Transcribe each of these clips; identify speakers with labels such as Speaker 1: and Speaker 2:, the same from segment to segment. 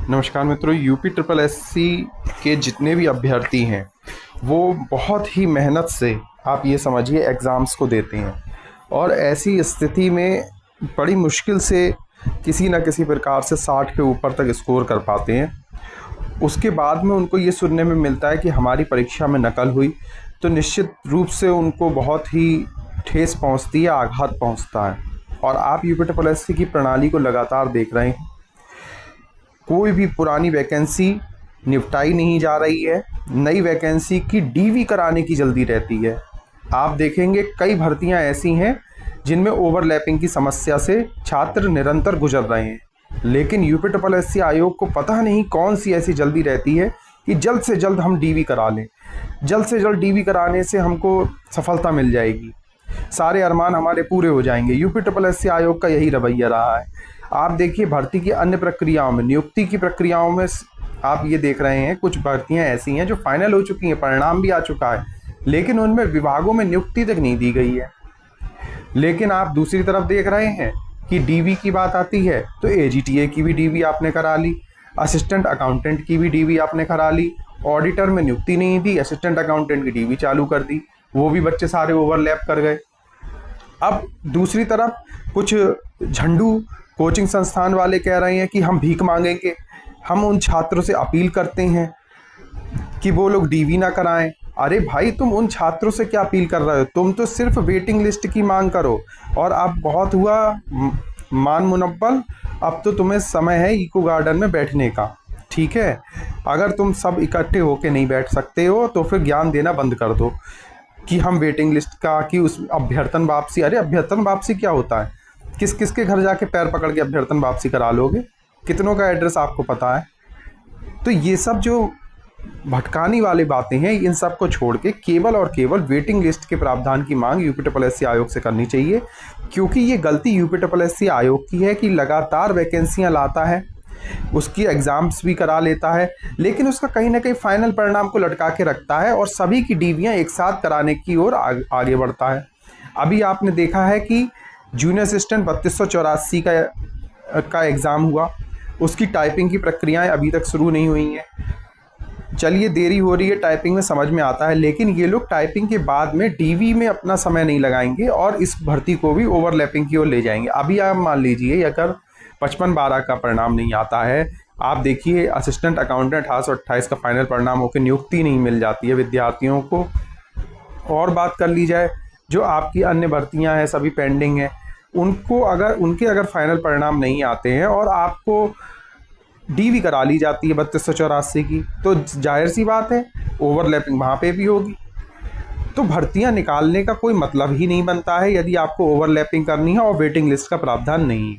Speaker 1: नमस्कार मित्रों, UP triple SC के जितने भी अभ्यर्थी हैं वो बहुत ही मेहनत से, आप ये समझिए, एग्ज़ाम्स को देते हैं और ऐसी स्थिति में बड़ी मुश्किल से किसी न किसी प्रकार से 60 के ऊपर तक स्कोर कर पाते हैं। उसके बाद में उनको ये सुनने में मिलता है कि हमारी परीक्षा में नकल हुई, तो निश्चित रूप से उनको बहुत ही ठेस पहुंचती है, आघात पहुंचता है। और आप यूपी ट्रिपल एससी की प्रणाली को लगातार देख रहे हैं, कोई भी पुरानी वैकेंसी निपटाई नहीं जा रही है, नई वैकेंसी की डीवी कराने की जल्दी रहती है। आप देखेंगे कई भर्तियां ऐसी हैं जिनमें ओवरलैपिंग की समस्या से छात्र निरंतर गुजर रहे हैं, लेकिन यूपी ट्रिपल एससी आयोग को पता नहीं कौन सी ऐसी जल्दी रहती है कि जल्द से जल्द हम डीवी करा लें, जल्द से जल्द डीवी कराने से हमको सफलता मिल जाएगी, सारे अरमान हमारे पूरे हो जाएंगे। यूपी ट्रिपल एससी आयोग का यही रवैया रहा है। आप देखिए, भर्ती की अन्य प्रक्रियाओं में, नियुक्ति की प्रक्रियाओं में आप ये देख रहे हैं कुछ भर्तियां ऐसी हैं जो फाइनल हो चुकी हैं, परिणाम भी आ चुका है, लेकिन उनमें विभागों में नियुक्ति तक नहीं दी गई है। लेकिन आप दूसरी तरफ देख रहे हैं कि डीवी की बात आती है तो एजीटीए की भी डीवी आपने करा ली, असिस्टेंट अकाउंटेंट की भी डीवी आपने करा ली, ऑडिटर में नियुक्ति नहीं दी, असिस्टेंट अकाउंटेंट की डीवी चालू कर दी, वो भी बच्चे सारे ओवरलैप कर गए। अब दूसरी तरफ कुछ झंडू कोचिंग संस्थान वाले कह रहे हैं कि हम भीख मांगेंगे। हम उन छात्रों से अपील करते हैं कि वो लोग डीवी ना कराएं। अरे भाई, तुम उन छात्रों से क्या अपील कर रहे हो? तुम तो सिर्फ वेटिंग लिस्ट की मांग करो। और अब बहुत हुआ मान मुनव्वल, अब तो तुम्हें समय है इको गार्डन में बैठने का, ठीक है? अगर तुम सब इकट्ठे होके नहीं बैठ सकते हो तो फिर ज्ञान देना बंद कर दो कि हम वेटिंग लिस्ट का, कि उस अभ्यर्थन वापसी। अरे अभ्यर्थन वापसी क्या होता है? किस किस के घर जाके पैर पकड़ के अभ्यर्थन वापसी करा लोगे? कितनों का एड्रेस आपको पता है? तो ये सब जो भटकाने वाली बातें हैं, इन सब को छोड़ के केवल और केवल वेटिंग लिस्ट के प्रावधान की मांग यूपी ट्रिपल एससी आयोग से करनी चाहिए, क्योंकि ये गलती यूपी ट्रिपल एससी आयोग की है कि लगातार वैकेंसियां लाता है, उसकी एग्ज़ाम्स भी करा लेता है, लेकिन उसका कहीं ना कहीं फाइनल परिणाम को लटका के रखता है और सभी की डीवियाँ एक साथ कराने की ओर आगे बढ़ता है। अभी आपने देखा है कि जूनियर असिस्टेंट 3284 का एग्ज़ाम हुआ, उसकी टाइपिंग की प्रक्रियाएं अभी तक शुरू नहीं हुई हैं। चलिए, देरी हो रही है टाइपिंग में, समझ में आता है, लेकिन ये लोग टाइपिंग के बाद में डीवी में अपना समय नहीं लगाएंगे और इस भर्ती को भी ओवरलैपिंग की ओर ले जाएंगे। अभी आप मान लीजिए, अगर 55-12 का परिणाम नहीं आता है, आप देखिए असिस्टेंट अकाउंटेंट 1828 का फाइनल परिणाम होकर नियुक्ति नहीं मिल जाती है विद्यार्थियों को। और बात कर ली जाए जो आपकी अन्य भर्तियां हैं, सभी पेंडिंग हैं, उनके अगर फाइनल परिणाम नहीं आते हैं और आपको डीवी करा ली जाती है 3284 की, तो जाहिर सी बात है ओवरलैपिंग वहाँ पे भी होगी। तो भर्तियां निकालने का कोई मतलब ही नहीं बनता है यदि आपको ओवरलैपिंग करनी है और वेटिंग लिस्ट का प्रावधान नहीं।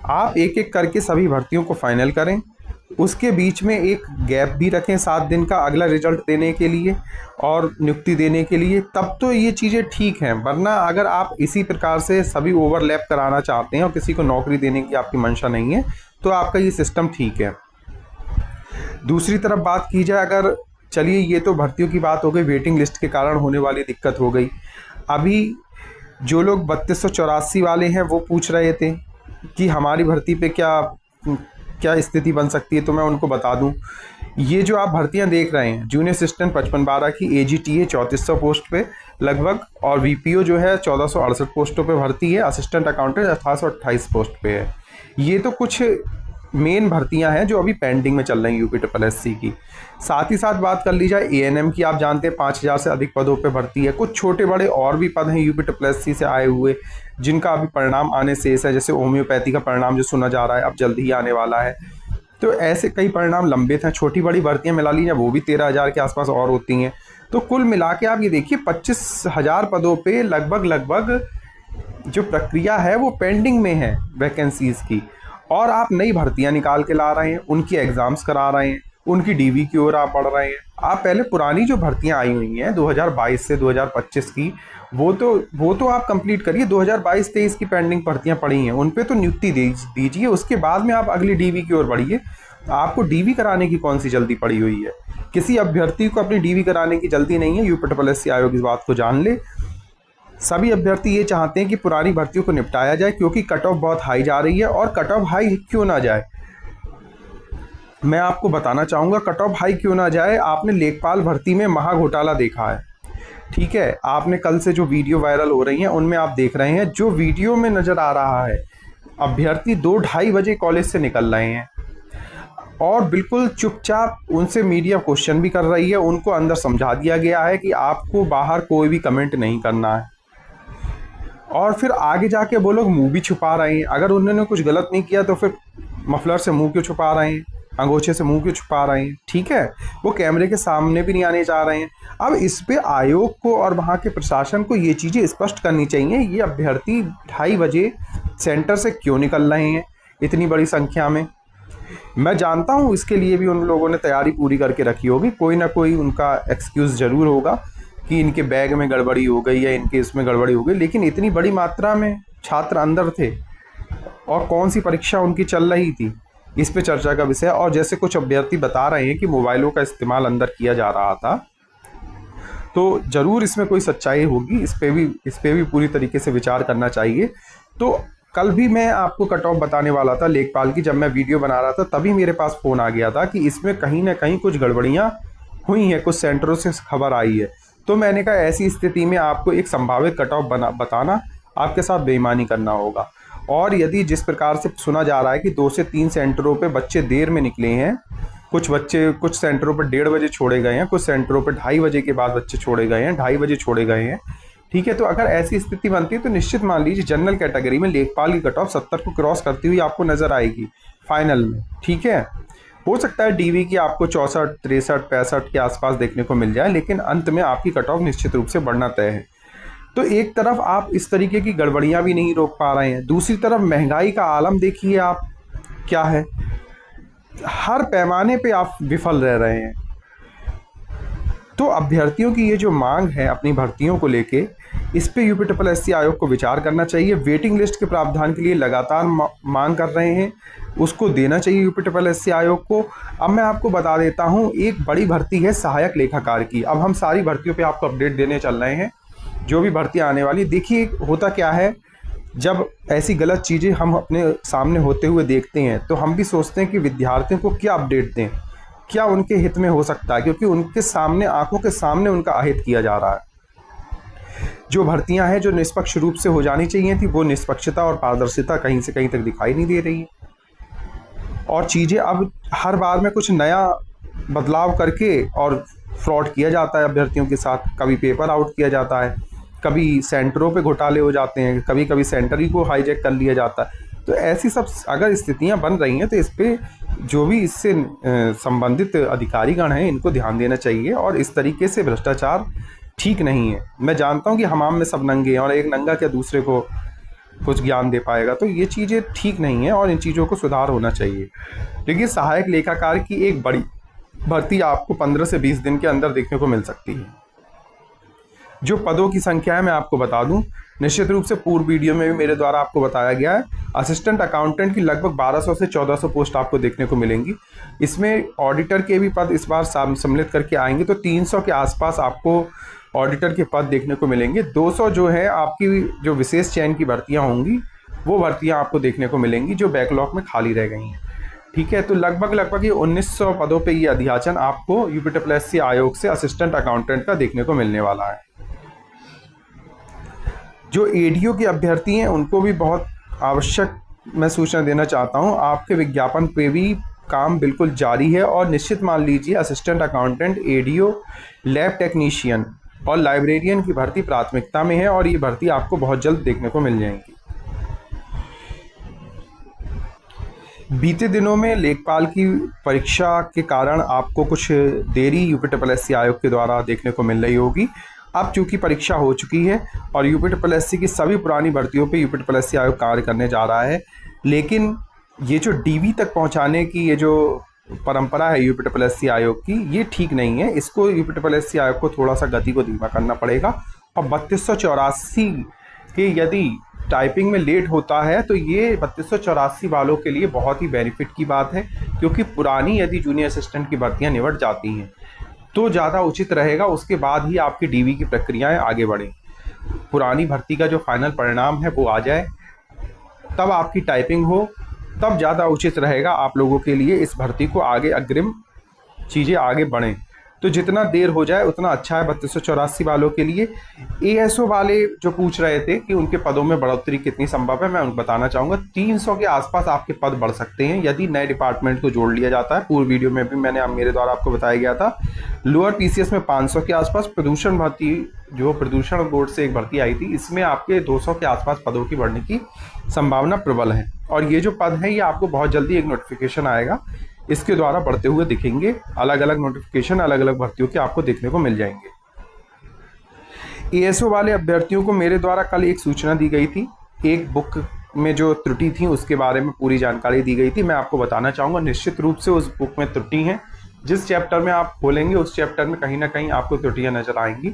Speaker 1: आप एक एक करके सभी भर्तियों को फाइनल करें, उसके बीच में एक गैप भी रखें 7 दिन का अगला रिजल्ट देने के लिए और नियुक्ति देने के लिए, तब तो ये चीज़ें ठीक हैं। वरना अगर आप इसी प्रकार से सभी ओवरलैप कराना चाहते हैं और किसी को नौकरी देने की आपकी मंशा नहीं है, तो आपका ये सिस्टम ठीक है। दूसरी तरफ बात की जाए, अगर, चलिए ये तो भर्तियों की बात हो गई, वेटिंग लिस्ट के कारण होने वाली दिक्कत हो गई। अभी जो लोग 3284 वाले हैं वो पूछ रहे थे कि हमारी भर्ती पे क्या क्या स्थिति बन सकती है, तो मैं उनको बता दूं, ये जो आप भर्तियां देख रहे हैं, जूनियर असिस्टेंट 55-12 की, एजीटीए 3400 पोस्ट पे लगभग, और वीपीओ जो है 1468 पोस्टों पे भर्ती है, असिस्टेंट अकाउंटेंट 1828 पोस्ट पे है। ये तो कुछ मेन भर्तियां हैं जो अभी पेंडिंग में चल रही हैं यूपी ट्रिपल एससी की। साथ ही साथ बात कर ली जाए एएनएम की, आप जानते हैं 5000 से अधिक पदों पे भर्ती है। कुछ छोटे बड़े और भी पद हैं यूपी ट्रिपल एससी से आए हुए जिनका अभी परिणाम आने शेष है, जैसे होम्योपैथी का परिणाम जो सुना जा रहा है अब जल्दी ही आने वाला है। तो ऐसे कई परिणाम लंबित हैं। छोटी बड़ी भर्तियां मिला लीजिए, वो भी 13,000 के आसपास और होती हैं। तो कुल मिला के आप ये देखिए 25,000 पदों पे लगभग जो प्रक्रिया है वो पेंडिंग में है वैकेंसीज की, और आप नई भर्तियां निकाल के ला रहे हैं, उनकी एग्जाम्स करा रहे हैं, उनकी डीवी की ओर आप बढ़ रहे हैं। आप पहले पुरानी जो भर्तियां आई हुई हैं 2022 से 2025 की, वो तो आप कंप्लीट करिए। 2022-23 की पेंडिंग भर्तियां पड़ी हैं, उन पे तो नियुक्ति दीजिए, उसके बाद में आप अगली डीवी की ओर बढ़िए। आपको डीवी कराने की कौन सी जल्दी पड़ी हुई है? किसी अभ्यर्थी को अपनी डीवी कराने की जल्दी नहीं है। यूपी ट्रिपल एससी आयोग इस बात को जान ले। सभी अभ्यर्थी ये चाहते हैं कि पुरानी भर्तियों को निपटाया जाए, क्योंकि कट ऑफ बहुत हाई जा रही है, और कट ऑफ हाई क्यों ना जाए, मैं आपको बताना चाहूँगा, कट ऑफ हाई क्यों ना जाए, आपने लेखपाल भर्ती में महा घोटाला देखा है, ठीक है। आपने कल से जो वीडियो वायरल हो रही हैं उनमें आप देख रहे हैं, जो वीडियो में नज़र आ रहा है, अभ्यर्थी 2-2:30 बजे कॉलेज से निकल रहे हैं और बिल्कुल चुपचाप उनसे मीडिया क्वेश्चन भी कर रही है। उनको अंदर समझा दिया गया है कि आपको बाहर कोई भी कमेंट नहीं करना है, और फिर आगे जाके वो लोग मुंह भी छुपा रहे हैं। अगर उन्होंने कुछ गलत नहीं किया तो फिर मफलर से मुंह क्यों छुपा रहे हैं, अंगोछे से मुंह क्यों छुपा रहे हैं, ठीक है। वो कैमरे के सामने भी नहीं आने जा रहे हैं। अब इस पे आयोग को और वहाँ के प्रशासन को ये चीज़ें स्पष्ट करनी चाहिए, ये अभ्यर्थी 2:30 बजे सेंटर से क्यों निकल रहे हैं इतनी बड़ी संख्या में। मैं जानता हूँ इसके लिए भी उन लोगों ने तैयारी पूरी करके रखी होगी, कोई ना कोई उनका एक्सक्यूज़ ज़रूर होगा कि इनके बैग में गड़बड़ी हो गई या इनके इसमें गड़बड़ी हो गई, लेकिन इतनी बड़ी मात्रा में छात्र अंदर थे और कौन सी परीक्षा उनकी चल रही थी, इस पे चर्चा का विषय। और जैसे कुछ अभ्यर्थी बता रहे हैं कि मोबाइलों का इस्तेमाल अंदर किया जा रहा था, तो ज़रूर इसमें कोई सच्चाई होगी। इस पे भी पूरी तरीके से विचार करना चाहिए। तो कल भी मैं आपको कट ऑफ बताने वाला था लेखपाल की, जब मैं वीडियो बना रहा था तभी मेरे पास फ़ोन आ गया था कि इसमें कहीं ना कहीं कुछ गड़बड़ियाँ हुई हैं, कुछ सेंटरों से खबर आई है। तो मैंने कहा ऐसी स्थिति में आपको एक संभावित कट ऑफ बताना आपके साथ बेईमानी करना होगा। और यदि जिस प्रकार से सुना जा रहा है कि 2 से 3 सेंटरों पे बच्चे देर में निकले हैं, कुछ बच्चे कुछ सेंटरों पर 1:30 बजे छोड़े गए हैं, कुछ सेंटरों पर 2:30 बजे के बाद बच्चे छोड़े गए हैं, 2:30 बजे छोड़े गए हैं, ठीक है। तो अगर ऐसी स्थिति बनती है तो निश्चित मान लीजिए जनरल कैटेगरी में लेखपाल की कट ऑफ 70 को क्रॉस करती हुई आपको नज़र आएगी फाइनल में, ठीक है। हो सकता है डीवी की आपको 64, 63, 65 के आसपास देखने को मिल जाए, लेकिन अंत में आपकी कट ऑफ निश्चित रूप से बढ़ना तय है। तो एक तरफ आप इस तरीके की गड़बड़ियां भी नहीं रोक पा रहे हैं, दूसरी तरफ महंगाई का आलम देखिए आप क्या है, हर पैमाने पे आप विफल रह रहे हैं। तो अभ्यर्थियों की ये जो मांग है अपनी भर्तियों को लेके, इस पे यूपीएससी आयोग को विचार करना चाहिए। वेटिंग लिस्ट के प्रावधान के लिए लगातार मांग कर रहे हैं, उसको देना चाहिए यूपीएससी आयोग को। अब मैं आपको बता देता हूँ, एक बड़ी भर्ती है सहायक लेखाकार की। अब हम सारी भर्तियों पे आपको अपडेट देने चल रहे हैं, जो भी भर्तियाँ आने वाली। देखिए होता क्या है, जब ऐसी गलत चीज़ें हम अपने सामने होते हुए देखते हैं तो हम भी सोचते हैं कि विद्यार्थियों को क्या अपडेट दें, क्या उनके हित में हो सकता है, क्योंकि उनके सामने, आंखों के सामने उनका अहित किया जा रहा है। जो भर्तियां हैं जो निष्पक्ष रूप से हो जानी चाहिए थी, वो निष्पक्षता और पारदर्शिता कहीं से कहीं तक दिखाई नहीं दे रही है। और चीज़ें अब हर बार में कुछ नया बदलाव करके और फ्रॉड किया जाता है अभ्यर्थियों के साथ। कभी पेपर आउट किया जाता है, कभी सेंटरों पे घोटाले हो जाते हैं, कभी कभी सेंटर ही को हाईजैक कर लिया जाता है। तो ऐसी सब अगर स्थितियां बन रही हैं तो इस पे जो भी इससे संबंधित अधिकारीगण हैं इनको ध्यान देना चाहिए। और इस तरीके से भ्रष्टाचार ठीक नहीं है। मैं जानता हूं कि हमाम में सब नंगे हैं और एक नंगा क्या दूसरे को कुछ ज्ञान दे पाएगा, तो ये चीज़ें ठीक नहीं है और इन चीज़ों को सुधार होना चाहिए। देखिए सहायक लेखाकार की एक बड़ी भर्ती आपको 15 से 20 दिन के अंदर देखने को मिल सकती है। जो पदों की संख्या है मैं आपको बता दूं, निश्चित रूप से पूर्व वीडियो में भी मेरे द्वारा आपको बताया गया है। असिस्टेंट अकाउंटेंट की लगभग 1200 से 1400 पोस्ट आपको देखने को मिलेंगी। इसमें ऑडिटर के भी पद इस बार सम्मिलित करके आएंगे, तो 300 के आसपास आपको ऑडिटर के पद देखने को मिलेंगे। 200 जो है आपकी जो विशेष चयन की भर्तियाँ होंगी, वो भर्तियाँ आपको देखने को मिलेंगी जो बैकलॉग में खाली रह गई हैं, ठीक है। तो लगभग ये 1900 पदों पे ये अध्याचन आपको यूपीएससी आयोग से असिस्टेंट अकाउंटेंट का देखने को मिलने वाला है। जो एडीओ के अभ्यर्थी हैं उनको भी बहुत आवश्यक मैं सूचना देना चाहता हूं, आपके विज्ञापन पे भी काम बिल्कुल जारी है। और निश्चित मान लीजिए assistant accountant, ADO, lab technician और लाइब्रेरियन की भर्ती प्राथमिकता में है और ये भर्ती आपको बहुत जल्द देखने को मिल जाएंगी। बीते दिनों में लेखपाल की परीक्षा के कारण आपको कुछ देरी यूपीएससी आयोग के द्वारा देखने को मिल रही होगी। अब चूंकि परीक्षा हो चुकी है और यूपीएससी की सभी पुरानी भर्तियों पे यूपीएससी आयोग कार्य करने जा रहा है, लेकिन ये जो डीवी तक पहुंचाने की ये जो परंपरा है यूपीएससी आयोग की, ये ठीक नहीं है। इसको यूपीएससी आयोग को थोड़ा सा गति को धीमा करना पड़ेगा। और 3284 के यदि टाइपिंग में लेट होता है तो ये 3284 वालों के लिए बहुत ही बेनिफिट की बात है, क्योंकि पुरानी यदि जूनियर असिस्टेंट की भर्तियां निपट जाती हैं तो ज़्यादा उचित रहेगा। उसके बाद ही आपकी डीवी की प्रक्रियाएं आगे बढ़ें, पुरानी भर्ती का जो फाइनल परिणाम है वो आ जाए, तब आपकी टाइपिंग हो, तब ज़्यादा उचित रहेगा आप लोगों के लिए इस भर्ती को आगे अग्रिम चीज़ें आगे बढ़ें। तो जितना देर हो जाए उतना अच्छा है 3284 वालों के लिए। एएसओ वाले जो पूछ रहे थे कि उनके पदों में बढ़ोतरी कितनी संभव है, मैं उनको बताना चाहूँगा 300 के आसपास आपके पद बढ़ सकते हैं यदि नए डिपार्टमेंट को जोड़ लिया जाता है। पूर्व वीडियो में भी मैंने मेरे द्वारा आपको बताया गया था। लोअर पीसीएस में 500 के आसपास, प्रदूषण भर्ती जो प्रदूषण बोर्ड से एक भर्ती आई थी इसमें आपके 200 के आसपास पदों की बढ़ने की संभावना प्रबल है। और ये जो पद है ये आपको बहुत जल्दी एक नोटिफिकेशन आएगा, इसके द्वारा बढ़ते हुए दिखेंगे। अलग अलग नोटिफिकेशन अलग अलग भर्तियों के आपको देखने को मिल जाएंगे। एएसओ वाले अभ्यर्थियों को मेरे द्वारा कल एक सूचना दी गई थी, एक बुक में जो त्रुटि थी उसके बारे में पूरी जानकारी दी गई थी। मैं आपको बताना चाहूँगा निश्चित रूप से उस बुक में त्रुटि हैं। जिस चैप्टर में आप खोलेंगे उस चैप्टर में कहीं ना कहीं आपको त्रुटियां नजर आएंगी।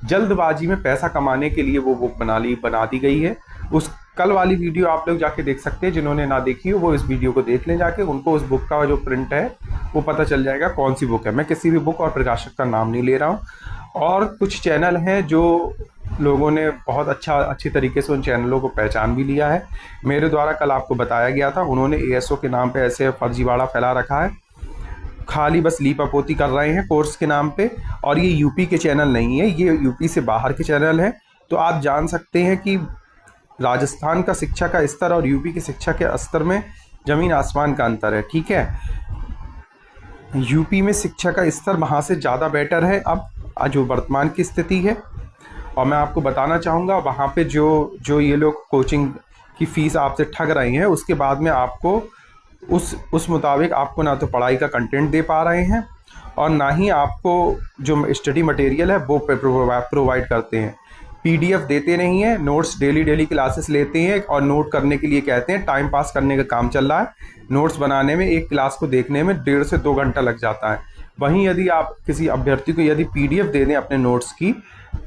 Speaker 1: जल्दबाजी में पैसा कमाने के लिए वो बुक बना दी गई है। उस कल वाली वीडियो आप लोग जाके देख सकते हैं, जिन्होंने ना देखी हो वो इस वीडियो को देख लें जाके, उनको उस बुक का जो प्रिंट है वो पता चल जाएगा कौन सी बुक है। मैं किसी भी बुक और प्रकाशक का नाम नहीं ले रहा हूँ। और कुछ चैनल हैं जो लोगों ने बहुत अच्छी तरीके से उन चैनलों को पहचान भी लिया है। मेरे द्वारा कल आपको बताया गया था, उन्होंने एएसओ के नाम पे ऐसे फर्जीवाड़ा फैला रखा है, खाली बस लीपापोती कर रहे हैं कोर्स के नाम पे। और ये यूपी के चैनल नहीं है, ये यूपी से बाहर के चैनल हैं। तो आप जान सकते हैं कि राजस्थान का शिक्षा का स्तर और यूपी की शिक्षा के स्तर में ज़मीन आसमान का अंतर है। ठीक है, यूपी में शिक्षा का स्तर वहाँ से ज़्यादा बेटर है अब जो वर्तमान की स्थिति है। और मैं आपको बताना चाहूँगा वहाँ पे जो ये लोग कोचिंग की फ़ीस आपसे ठग रहे हैं, उसके बाद में आपको उस मुताबिक आपको ना तो पढ़ाई का कंटेंट दे पा रहे हैं और ना ही आपको जो स्टडी मटेरियल है वो प्रोवाइड करते हैं। पीडीएफ देते नहीं है, नोट्स डेली क्लासेस लेते हैं और नोट करने के लिए कहते हैं। टाइम पास करने का काम चल रहा है। नोट्स बनाने में एक क्लास को देखने में 1.5 से 2 घंटा लग जाता है। वहीं यदि आप किसी अभ्यर्थी को यदि पीडीएफ दे दें अपने नोट्स की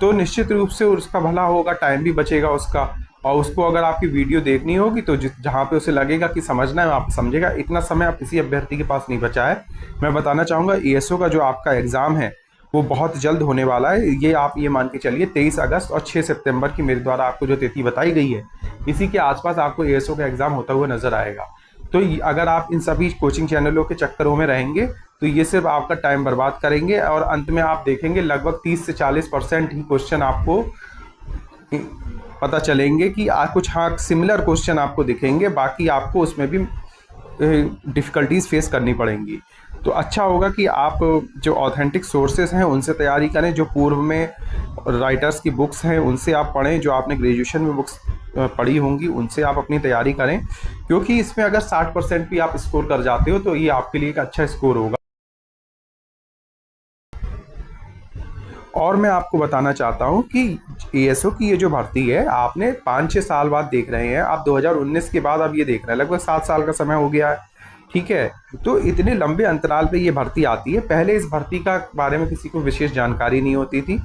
Speaker 1: तो निश्चित रूप से उसका भला होगा, टाइम भी बचेगा उसका। और उसको अगर आपकी वीडियो देखनी होगी तो जहाँ पे उसे लगेगा कि समझना है आप समझेगा। इतना समय आप किसी अभ्यर्थी के पास नहीं बचा है। मैं बताना चाहूँगा एएसओ का जो आपका एग्ज़ाम है वो बहुत जल्द होने वाला है। ये आप ये मान के चलिए 23 अगस्त और 6 सितंबर की मेरे द्वारा आपको जो तिथि बताई गई है इसी के आसपास आपको एएसओ का एग्ज़ाम होता हुआ नज़र आएगा। तो अगर आप इन सभी कोचिंग चैनलों के चक्करों में रहेंगे तो ये सिर्फ आपका टाइम बर्बाद करेंगे और अंत में आप देखेंगे लगभग 30 से 40% ही क्वेश्चन आपको पता चलेंगे कि कुछ सिमिलर क्वेश्चन आपको दिखेंगे, बाकी आपको उसमें भी डिफ़िकल्टीज़ फेस करनी पड़ेंगी। तो अच्छा होगा कि आप जो ऑथेंटिक सोर्सेस हैं उनसे तैयारी करें, जो पूर्व में राइटर्स की बुक्स हैं उनसे आप पढ़ें, जो आपने ग्रेजुएशन में बुक्स पढ़ी होंगी उनसे आप अपनी तैयारी करें, क्योंकि इसमें अगर 60% भी आप स्कोर कर जाते हो तो ये आपके लिए एक अच्छा स्कोर होगा। और मैं आपको बताना चाहता हूं कि एएसओ की ये जो भर्ती है आपने 5-6 साल बाद देख रहे हैं, आप 2019 के बाद अब ये देख रहे हैं, लगभग 7 साल का समय हो गया है। ठीक है, तो इतने लंबे अंतराल पे ये भर्ती आती है। पहले इस भर्ती का बारे में किसी को विशेष जानकारी नहीं होती थी।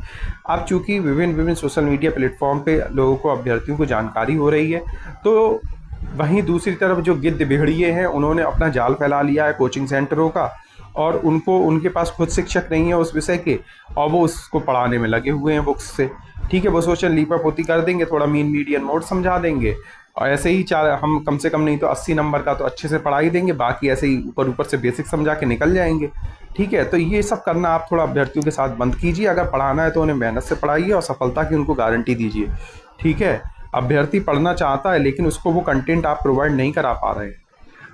Speaker 1: अब चूंकि विभिन्न सोशल मीडिया प्लेटफॉर्म पे लोगों को अभ्यर्थियों को जानकारी हो रही है, तो वहीं दूसरी तरफ जो गिद्ध बिहड़िए हैं उन्होंने अपना जाल फैला लिया है कोचिंग सेंटरों का, और उनके पास खुद शिक्षक नहीं है उस विषय के और वो उसको पढ़ाने में लगे हुए हैं बुक्स से। ठीक है, वो सोचें लीपापोती कर देंगे, थोड़ा मीडियन मोड समझा देंगे और ऐसे ही हम कम से कम नहीं तो 80 नंबर का तो अच्छे से पढ़ा ही देंगे, बाकी ऐसे ही ऊपर से बेसिक समझा के निकल जाएंगे। ठीक है, तो ये सब करना आप थोड़ा अभ्यर्थियों के साथ बंद कीजिए। अगर पढ़ाना है तो उन्हें मेहनत से पढ़ाइए और सफलता की उनको गारंटी दीजिए। ठीक है, अभ्यर्थी पढ़ना चाहता है लेकिन उसको वो कंटेंट आप प्रोवाइड नहीं करा पा रहे हैं।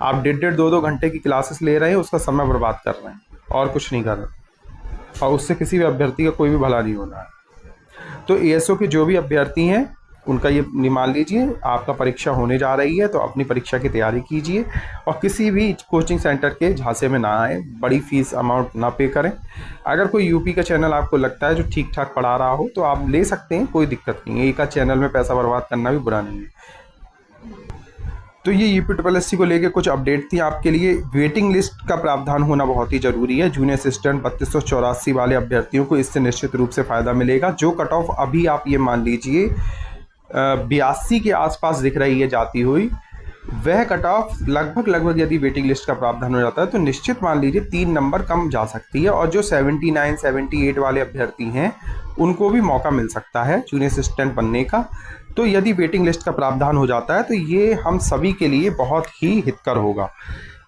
Speaker 1: आप 1.5-2 घंटे की क्लासेस ले रहे हैं, उसका समय बर्बाद कर रहे हैं और कुछ नहीं कर रहे, और उससे किसी भी अभ्यर्थी का कोई भी भला नहीं होना है। तो एएसओ के जो भी अभ्यर्थी हैं उनका ये मान लीजिए आपका परीक्षा होने जा रही है, तो अपनी परीक्षा की तैयारी कीजिए और किसी भी कोचिंग सेंटर के झांसे में ना आए, बड़ी फीस अमाउंट ना पे करें। अगर कोई यूपी का चैनल आपको लगता है जो ठीक ठाक पढ़ा रहा हो तो आप ले सकते हैं, कोई दिक्कत नहीं है। एक आध चैनल में पैसा बर्बाद करना भी बुरा नहीं है। तो ये यूपीएससी को लेके कुछ अपडेट थी आपके लिए। वेटिंग लिस्ट का प्रावधान होना बहुत ही ज़रूरी है। जूनियर असिस्टेंट 3284 वाले अभ्यर्थियों को इससे निश्चित रूप से फ़ायदा मिलेगा। जो कट ऑफ अभी आप ये मान लीजिए 82 के आसपास दिख रही है जाती हुई, वह कट ऑफ लगभग यदि वेटिंग लिस्ट का प्रावधान हो जाता है तो निश्चित मान लीजिए 3 नंबर कम जा सकती है। और जो 79-78 वाले अभ्यर्थी हैं उनको भी मौका मिल सकता है जूनियर असिस्टेंट बनने का। तो यदि वेटिंग लिस्ट का प्रावधान हो जाता है तो ये हम सभी के लिए बहुत ही हितकर होगा।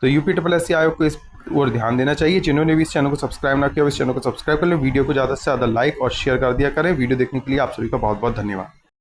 Speaker 1: तो यूपीएससी आयोग को इस ओर ध्यान देना चाहिए। जिन्होंने भी इस चैनल को सब्सक्राइब ना किया, इस चैनल को सब्सक्राइब कर लें। वीडियो को ज़्यादा से ज़्यादा लाइक और शेयर कर दिया करें। वीडियो देखने के लिए आप सभी का बहुत बहुत धन्यवाद।